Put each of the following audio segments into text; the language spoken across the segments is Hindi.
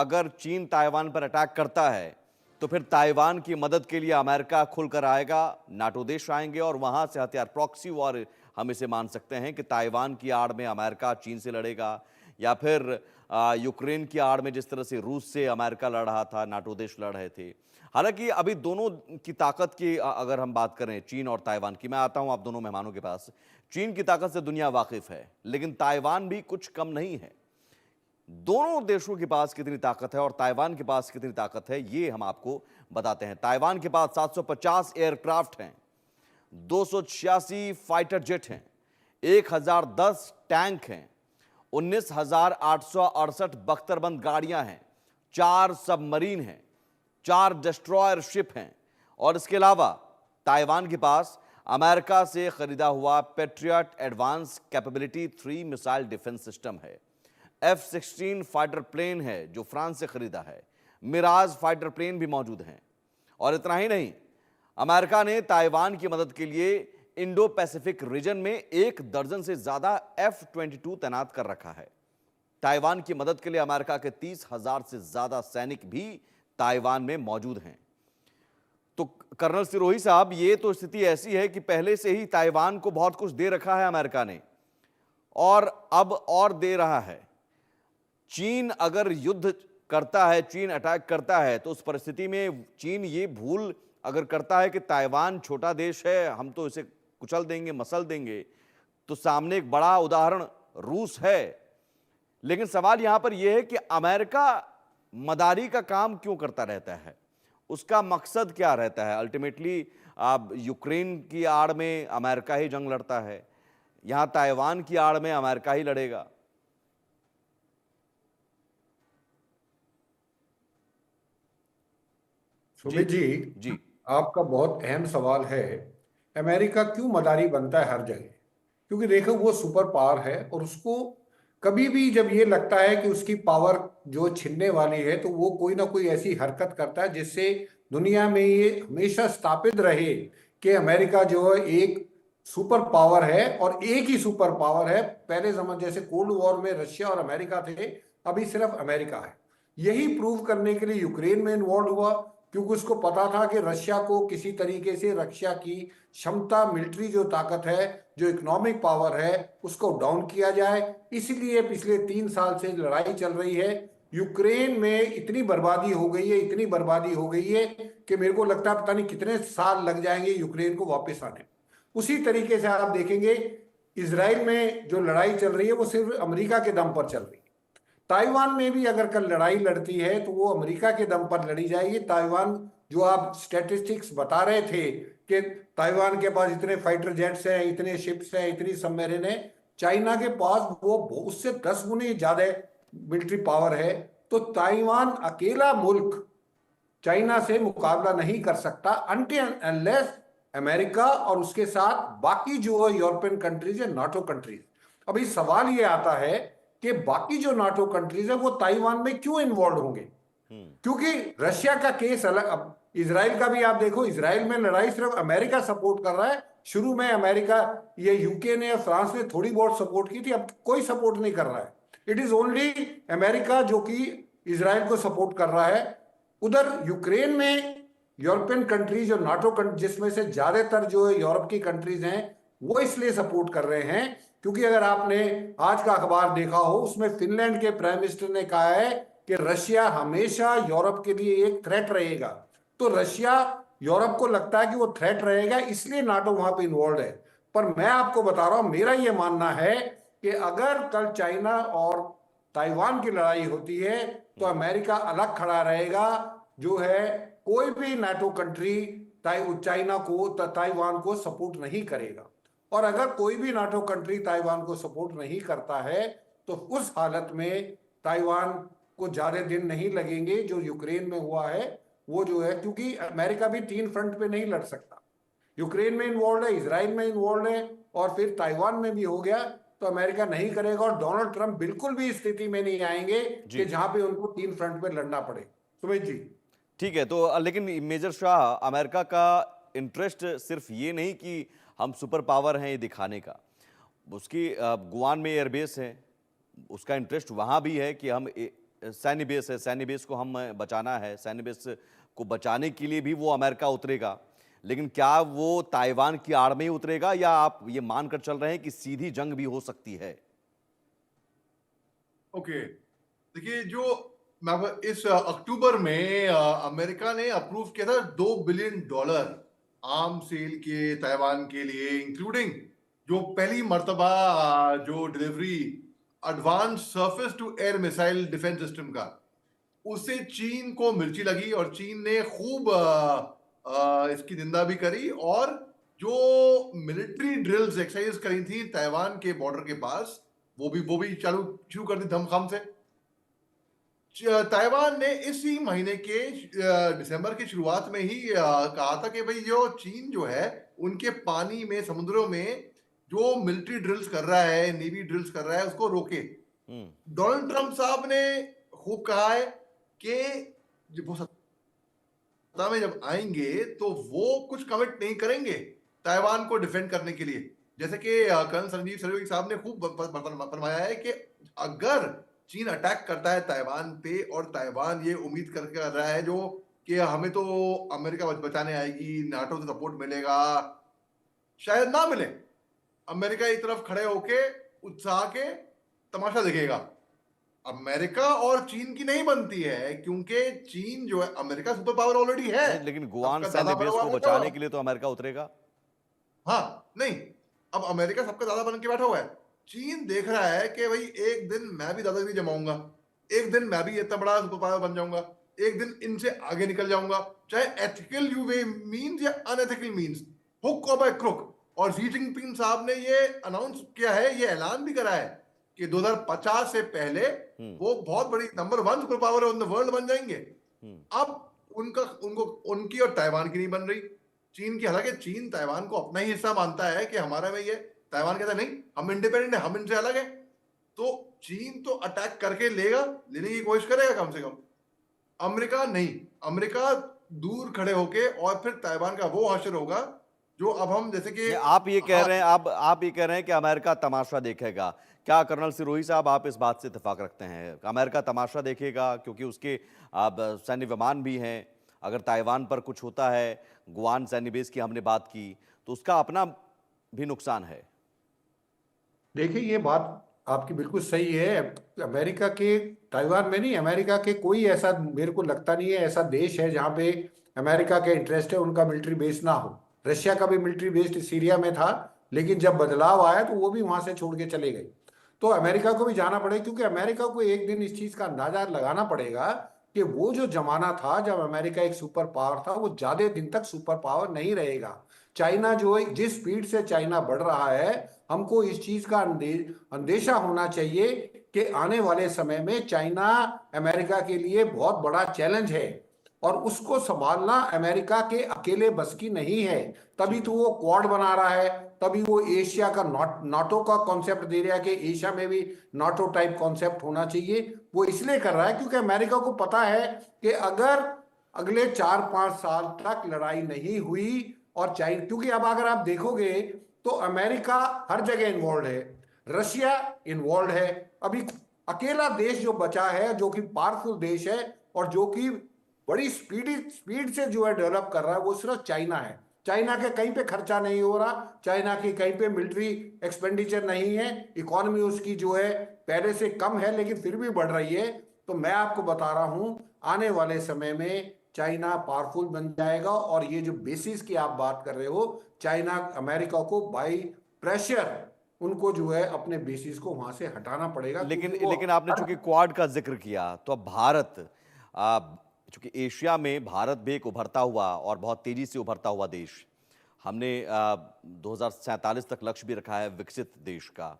अगर चीन ताइवान पर अटैक करता है तो फिर ताइवान की मदद के लिए अमेरिका खुलकर आएगा, नाटो देश आएंगे और वहां से हथियार, प्रॉक्सी वॉर हम इसे मान सकते हैं कि ताइवान की आड़ में अमेरिका चीन से लड़ेगा, या फिर यूक्रेन की आड़ में जिस तरह से रूस से अमेरिका लड़ रहा था, नाटो देश लड़ रहे थे। हालांकि अभी दोनों की ताकत की अगर हम बात करें, चीन और ताइवान की, मैं आता हूं आप दोनों मेहमानों के पास। चीन की ताकत से दुनिया वाकिफ है, लेकिन ताइवान भी कुछ कम नहीं है। दोनों देशों के पास कितनी ताकत है और ताइवान के पास कितनी ताकत है, ये हम आपको बताते हैं। ताइवान के पास 750 एयरक्राफ्ट हैं, 286 फाइटर जेट हैं, 1010 टैंक हैं, 19,868 बख्तरबंद गाड़ियां हैं, 4 सबमरीन हैं, 4 डिस्ट्रॉयर शिप हैं, और इसके अलावा ताइवान के पास अमेरिका से खरीदा हुआ patriot advance capability 3 missile defence system है। F-16 फाइटर प्लेन है जो फ्रांस से खरीदा है, मिराज फाइटर प्लेन भी मौजूद हैं। और इतना ही नहीं, अमेरिका ने ताइवान की मदद के लिए इंडो पैसिफिक रीजन में 1 दर्जन से ज्यादा F-22 तैनात कर रखा है। ताइवान की मदद के लिए अमेरिका के 30,000 से ज्यादा सैनिक भी ताइवान में मौजूद हैं। तो कर्नल सिरोही साहब, ये तो स्थिति ऐसी है कि पहले से ही ताइवान को बहुत कुछ दे रखा है अमेरिका ने, और अब और दे रहा है। चीन अगर युद्ध करता है, चीन अटैक करता है, तो उस परिस्थिति में चीन ये भूल अगर करता है कि ताइवान छोटा देश है, हम तो इसे कुचल देंगे, मसल देंगे, तो सामने एक बड़ा उदाहरण रूस है। लेकिन सवाल यहां पर यह है कि अमेरिका मदारी का काम क्यों करता रहता है, उसका मकसद क्या रहता है? अल्टीमेटली अब यूक्रेन की आड़ में अमेरिका ही जंग लड़ता है, यहां ताइवान की आड़ में अमेरिका ही लड़ेगा। सुमित जी, जी। आपका बहुत अहम सवाल है। अमेरिका क्यों मदारी बनता है हर जगह? क्योंकि देखो, वो सुपर पावर है और उसको कभी भी जब ये लगता है कि उसकी पावर जो छिनने वाली है, तो वो कोई ना कोई ऐसी हरकत करता है जिससे दुनिया में ये हमेशा स्थापित रहे कि अमेरिका जो है एक सुपर पावर है, और एक ही सुपर पावर है। पहले जमाने जैसे कोल्ड वॉर में रशिया और अमेरिका थे, अभी सिर्फ अमेरिका है। यही प्रूव करने के लिए यूक्रेन में इन्वॉल्व हुआ, क्योंकि उसको पता था कि रशिया को किसी तरीके से रशिया की क्षमता, मिलिट्री जो ताकत है, जो इकोनॉमिक पावर है, उसको डाउन किया जाए। इसलिए पिछले 3 साल से लड़ाई चल रही है। यूक्रेन में इतनी बर्बादी हो गई है, इतनी बर्बादी हो गई है कि मेरे को लगता है पता नहीं कितने साल लग जाएंगे यूक्रेन को वापस आने। उसी तरीके से आप देखेंगे इसराइल में जो लड़ाई चल रही है वो सिर्फ अमेरिका के दम पर चल रही है। ताइवान में भी अगर कल लड़ाई लड़ती है तो वो अमेरिका के दम पर लड़ी जाएगी। ताइवान, जो आप स्टैटिस्टिक्स बता रहे थे कि ताइवान के पास इतने फाइटर जेट्स हैं, इतने शिप्स हैं, इतनी सबमरीन है, चाइना के पास वो उससे 10 गुने ज्यादा मिलिट्री पावर है। तो ताइवान अकेला मुल्क चाइना से मुकाबला नहीं कर सकता अनटिल अनलेस अमेरिका और उसके साथ बाकी जो यूरोपियन कंट्रीज है, नाटो कंट्रीज। अभी सवाल ये आता है कि बाकी जो नाटो कंट्रीज है वो ताइवान में क्यों इन्वॉल्व होंगे? क्योंकि रशिया का केस अलग। अब इसराइल का भी आप देखो, इसराइल में लड़ाई सिर्फ अमेरिका सपोर्ट कर रहा है। शुरू में अमेरिका, ये यूके ने, फ्रांस ने थोड़ी बहुत सपोर्ट की थी, अब कोई सपोर्ट नहीं कर रहा है। इट इज ओनली अमेरिका जो कि इसराइल को सपोर्ट कर रहा है। उधर यूक्रेन में यूरोपियन कंट्रीज और नाटो कंट्रीज, जिसमें से ज्यादातर जो यूरोप की कंट्रीज हैं, वो इसलिए सपोर्ट कर रहे हैं क्योंकि अगर आपने आज का अखबार देखा हो, उसमें फिनलैंड के प्राइम मिनिस्टर ने कहा है कि रशिया हमेशा यूरोप के लिए एक थ्रेट रहेगा। तो रशिया, यूरोप को लगता है कि वो थ्रेट रहेगा, इसलिए नाटो वहां पे इन्वॉल्व है। पर मैं आपको बता रहा हूं, मेरा ये मानना है कि अगर कल चाइना और ताइवान की लड़ाई होती है तो अमेरिका अलग खड़ा रहेगा। जो है, कोई भी नाटो कंट्री चाइना को, ताइवान को सपोर्ट नहीं करेगा। और अगर कोई भी नाटो कंट्री ताइवान को सपोर्ट नहीं करता है तो उस हालत में ताइवान को ज्यादा दिन नहीं लगेंगे। जो यूक्रेन में हुआ है वो जो है, क्योंकि अमेरिका भी 3 फ्रंट पे नहीं लड़ सकता, यूक्रेन में इन्वॉल्व है, इसराइल में इन्वॉल्व है, और फिर ताइवान में भी हो गया, तो अमेरिका नहीं करेगा। और डोनाल्ड ट्रंप बिल्कुल भी इस स्थिति में नहीं आएंगे कि जहां पे उनको 3 फ्रंट पे लड़ना पड़े। सुमित जी, ठीक है, तो लेकिन मेजर शाह, अमेरिका का इंटरेस्ट सिर्फ ये नहीं कि हम सुपर पावर हैं ये दिखाने का, उसकी गुआन में एयरबेस है, उसका इंटरेस्ट वहाँ भी है कि हम सैन्य बेस है, सैन्य बेस को हम बचाना है, सैन्य बेस को बचाने के लिए भी वो अमेरिका उतरेगा, लेकिन क्या वो ताइवान की आड़ में ही उतरेगा या आप ये मानकर चल रहे हैं कि सीधी जंग भी हो सकती है? ओके, देखिए जो इस अक्टूबर में अमेरिका ने अप्रूव किया था $2 बिलियन आर्म सेल के ताइवान के लिए, इंक्लूडिंग जो पहली मर्तबा जो delivery advance surface to air missile defence system का, उससे चीन को मिर्ची लगी और चीन ने खूब इसकी निंदा भी करी, और जो मिलिट्री ड्रिल्स एक्सरसाइज करी थी ताइवान के बॉर्डर के पास, वो भी चालू शुरू कर दी धमखम से। ताइवान ने इसी महीने के दिसंबर की शुरुआत में ही कहा था कि भाई जो चीन जो है उनके पानी में, समुद्रों में जो मिलिट्री ड्रिल्स कर रहा है, नेवी ड्रिल्स कर रहा है, उसको रोके। डोनाल्ड ट्रंप साहब ने खूब कहा है कि जब वो सत्ता में जब आएंगे तो वो कुछ कमिट नहीं करेंगे ताइवान को डिफेंड करने के लिए। जैसे कि कर्नल संजीव सर्विक साहब ने खूब फरमाया है कि अगर चीन अटैक करता है ताइवान पे और ताइवान ये उम्मीद कर रहा है जो कि हमें तो अमेरिका बचाने आएगी, नाटो से सपोर्ट मिलेगा, शायद ना मिले। अमेरिका एक तरफ खड़े होके उत्साह के तमाशा देखेगा। अमेरिका और चीन की नहीं बनती है, क्योंकि चीन जो है, अमेरिका सुपर पावर ऑलरेडी है, नहीं, लेकिन गुआन सबका सैन्य दादा बेस बड़ा को हुआ बचाने है। के लिए तो अमेरिका उतरेगा। हाँ, नहीं, अब अमेरिका सबका दादा बन के बैठा हुआ है। चीन देख रहा है कि भाई एक दिन मैं भी दादागिरी जमाऊंगा, एक दिन मैं भी इतना बड़ा सुपर पावर बन जाऊंगा, एक दिन इनसे आगे निकल जाऊंगा, चाहे एथिकल यू वे मीन्स या अनएथिकल मीन्स, हुक और बाय क्रुक। और शी जिनपिंग साहब ने ये अनाउंस किया है, ये ऐलान भी करा है कि 2050 से पहले वो बहुत बड़ी number 1 super power in the world बन जाएंगे। अब उनकी और ताइवान की नहीं बन रही, चीन की। हालांकि चीन ताइवान को अपना ही हिस्सा मानता है कि हमारा में ये, ताइवान कहता है नहीं, हम इंडिपेंडेंट है, हम इनसे अलग है। तो चीन तो अटैक करके लेने की कोशिश करेगा कम से कम। अमेरिका नहीं, अमेरिका दूर खड़े होके, और फिर ताइवान का वो हश्र होगा जो अब हम जैसे कि आप ये कह रहे हैं, आप ये कह रहे हैं कि अमेरिका तमाशा देखेगा। क्या कर्नल सिरोही साहब आप इस बात से इत्तेफाक रखते हैं? अमेरिका तमाशा देखेगा क्योंकि उसके अब सैन्य विमान भी हैं। अगर ताइवान पर कुछ होता है, गुआन सैन्य बेस की हमने बात की, तो उसका अपना भी नुकसान है। देखिए, ये बात आपकी बिल्कुल सही है। अमेरिका के, ताइवान में नहीं, अमेरिका के कोई ऐसा, मेरे को लगता नहीं है ऐसा देश है जहां पे अमेरिका के इंटरेस्ट है उनका मिलिट्री बेस ना हो। रशिया का भी मिलिट्री बेस सीरिया में था, लेकिन जब बदलाव आया तो वो भी वहां से छोड़ के चले गए। तो अमेरिका को भी जाना पड़ेगा, क्योंकि अमेरिका को एक दिन इस चीज का अंदाजा लगाना पड़ेगा कि वो जो जमाना था जब अमेरिका एक सुपर पावर था, वो ज्यादा दिन तक सुपर पावर नहीं रहेगा। चाइना जो है, जिस स्पीड से चाइना बढ़ रहा है, हमको इस चीज का अंदेशा होना चाहिए कि आने वाले समय में चाइना अमेरिका के लिए बहुत बड़ा चैलेंज है, और उसको संभालना अमेरिका के अकेले बस की नहीं है। तभी तो वो क्वाड बना रहा है, तभी वो एशिया का नाटो का कॉन्सेप्ट दे रहा है कि एशिया में भी नाटो टाइप कॉन्सेप्ट होना चाहिए। वो इसलिए कर रहा है क्योंकि अमेरिका को पता है कि अगर अगले 4-5 साल तक लड़ाई नहीं हुई, और चाइना, क्योंकि अब अगर आप देखोगे तो अमेरिका हर जगह इन्वॉल्व है, रशिया इन्वॉल्व है। अभी अकेला देश जो बचा है, जो कि पावरफुल देश है और जो कि बड़ी स्पीड से जो है डेवलप कर रहा है, वो सिर्फ चाइना है। चाइना के कहीं पे खर्चा नहीं हो रहा, चाइना की कहीं पे मिलिट्री एक्सपेंडिचर नहीं है, इकोनॉमी उसकी जो है पहले से कम है लेकिन फिर भी बढ़ रही है। तो मैं आपको बता रहा हूं, आने वाले समय में चाइना पावरफुल बन जाएगा, और ये जो बेसिस की आप बात कर रहे हो, चाइना अमेरिका को बाई प्रेशर उनको जो है अपने बेसिस को वहां से हटाना पड़ेगा, लेकिन क्योंकि वो लेकिन आपने चूंकि क्वाड का जिक्र किया, तो अब भारत, चूंकि एशिया में भारत भी एक उभरता हुआ और बहुत तेजी से उभरता हुआ देश, हमने 2047 तक लक्ष्य भी रखा है विकसित देश का।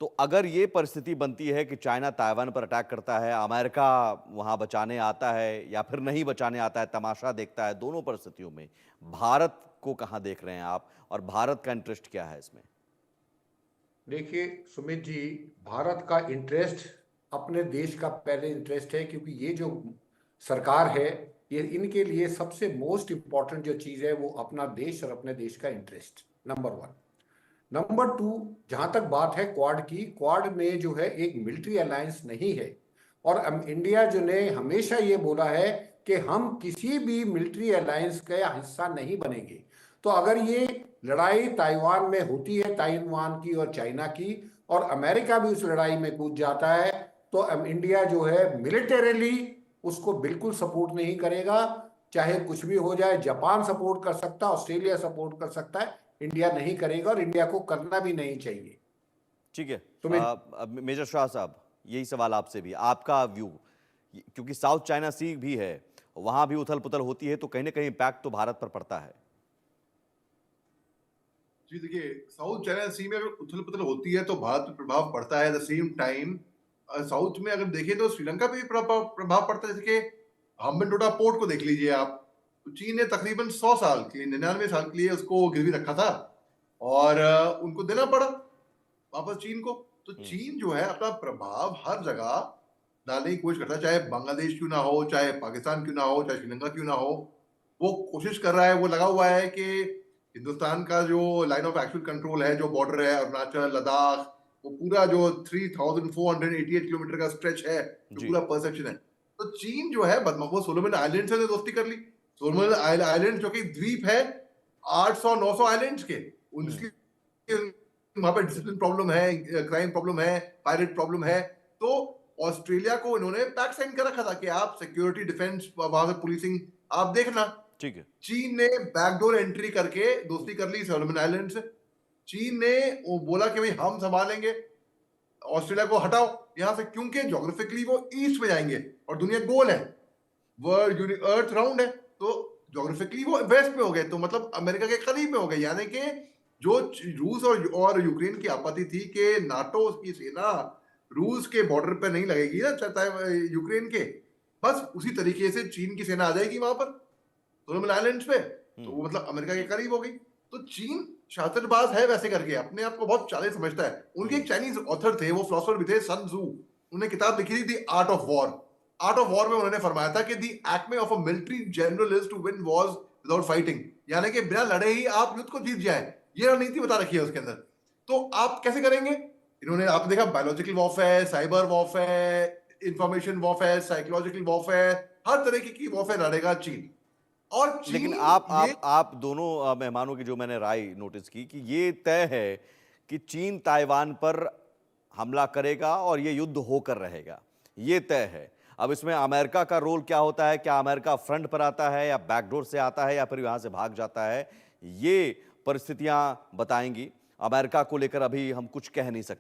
तो अगर ये परिस्थिति बनती है कि चाइना ताइवान पर अटैक करता है, अमेरिका वहां बचाने आता है या फिर नहीं बचाने आता है, तमाशा देखता है, दोनों परिस्थितियों में भारत को कहां देख रहे हैं आप, और भारत का इंटरेस्ट क्या है इसमें? देखिए सुमित जी, भारत का इंटरेस्ट अपने देश का पहले इंटरेस्ट है, क्योंकि ये जो सरकार है, ये इनके लिए सबसे मोस्ट इंपॉर्टेंट जो चीज है वो अपना देश और अपने देश का इंटरेस्ट, नंबर 1। नंबर 2, जहां तक बात है क्वाड की, क्वाड में जो है एक मिलिट्री अलायंस नहीं है, और इंडिया जो ने हमेशा ये बोला है कि हम किसी भी मिलिट्री अलायंस का हिस्सा नहीं बनेंगे। तो अगर ये लड़ाई ताइवान में होती है, ताइवान की और चाइना की, और अमेरिका भी उस लड़ाई में कूद जाता है, तो इंडिया जो है मिलिटरीली उसको बिल्कुल सपोर्ट नहीं करेगा। चाहे कुछ भी हो जाए, जापान सपोर्ट कर सकता है, ऑस्ट्रेलिया सपोर्ट कर सकता है, इंडिया नहीं करेगा और इंडिया को करना भी नहीं चाहिए। ठीक है। तो मैं अब मेजर शाह साहब, यही सवाल आपसे भी, आपका व्यू, क्योंकि साउथ चाइना सी भी है, वहां भी उथल पुथल होती है, तो कहीं ना कहीं इम्पैक्ट तो भारत पर पड़ता है। जी देखिए, साउथ चाइना सी में अगर उथल पुथल होती है तो भारत पे प्रभाव पड़ता है। At the same time south में अगर देखें तो श्रीलंका पे भी प्रभाव पड़ता है। जैसे कि हम्बनटोटा पोर्ट को देख लीजिए आप, तो चीन ने तकरीबन 100 साल के लिए, 99 साल के लिए उसको गिरवी रखा था और उनको देना पड़ा वापस चीन को। तो चीन जो है अपना प्रभाव हर जगह डालने की कोशिश करता है, चाहे बांग्लादेश क्यों ना हो, चाहे पाकिस्तान क्यों ना हो, चाहे श्रीलंका क्यों ना हो। वो कोशिश कर रहा है, वो लगा हुआ है कि हिंदुस्तान का जो लाइन ऑफ एक्चुअल कंट्रोल है, जो बॉर्डर है अरुणाचल लद्दाख, वो पूरा जो 3488 किलोमीटर का स्ट्रेच है, जो जी। पूरा परसेप्शन है, तो चीन जो है वो सोलोमन आइलैंड से दोस्ती कर ली। सोलोमन आइलैंड जो कि द्वीप है 800-900 आइलैंड्स के, उनकी वहां पे डिसिप्लिन प्रॉब्लम है, क्राइम प्रॉब्लम है, पायरेट प्रॉब्लम है। तो ऑस्ट्रेलिया को इन्होंने पैक्ट साइन कर रखा था कि आप सिक्योरिटी डिफेंस वहां से पुलिसिंग आप देखना। ठीक है। चीन ने बैकडोर एंट्री करके दोस्ती कर ली सोलोमन आइलैंड से। चीन ने वो बोला कि भाई हम संभालेंगे, ऑस्ट्रेलिया को हटाओ यहां से, क्योंकि ज्योग्राफिकली वो ईस्ट में जाएंगे और दुनिया गोल है, वर्ल्ड अर्थ राउंड है, तो ज्योग्राफिकली वो वेस्ट में हो गए, तो मतलब अमेरिका के करीब में हो गए। यानी कि जो रूस और यूक्रेन की आपत्ति थी कि नाटो की सेना रूस के बॉर्डर पे नहीं लगेगी ना, चाहे यूक्रेन के, बस उसी तरीके से चीन की सेना आ जाएगी वहां पर सोलोमन आइलैंड्स पे, तो वो मतलब अमेरिका के करीब हो गई। तो चीन शातिरबाज है, वैसे करके अपने आप को बहुत चालाक समझता है। उनके एक चाइनीज ऑथर थे, वो फिलोसोफर भी थे, सन जू, उन्होंने किताब लिखी थी the art of war. Art of war में उन्होंने फरमाया था कि the acme of a military general is to win wars without fighting, यानी कि बिना लड़े ही आप युद्ध को जीत जाए, ये रणनीति बता रखी है उसके अंदर। तो आप कैसे करेंगे? इन्होंने आपने देखा biological warfare, cyber warfare, information warfare, psychological warfare, हर तरीके की वॉरफेयर लड़ेगा चीन। और लेकिन चीन आप ये आप आप दोनों मेहमानों की जो मैंने राय नोटिस की कि ये तय है कि चीन ताइवान पर हमला करेगा और ये युद्ध होकर रहेगा, ये तय है। अब इसमें अमेरिका का रोल क्या होता है? क्या अमेरिका फ्रंट पर आता है या बैकडोर से आता है या फिर यहां से भाग जाता है? ये परिस्थितियां बताएंगी। अमेरिका को लेकर अभी हम कुछ कह नहीं सकते।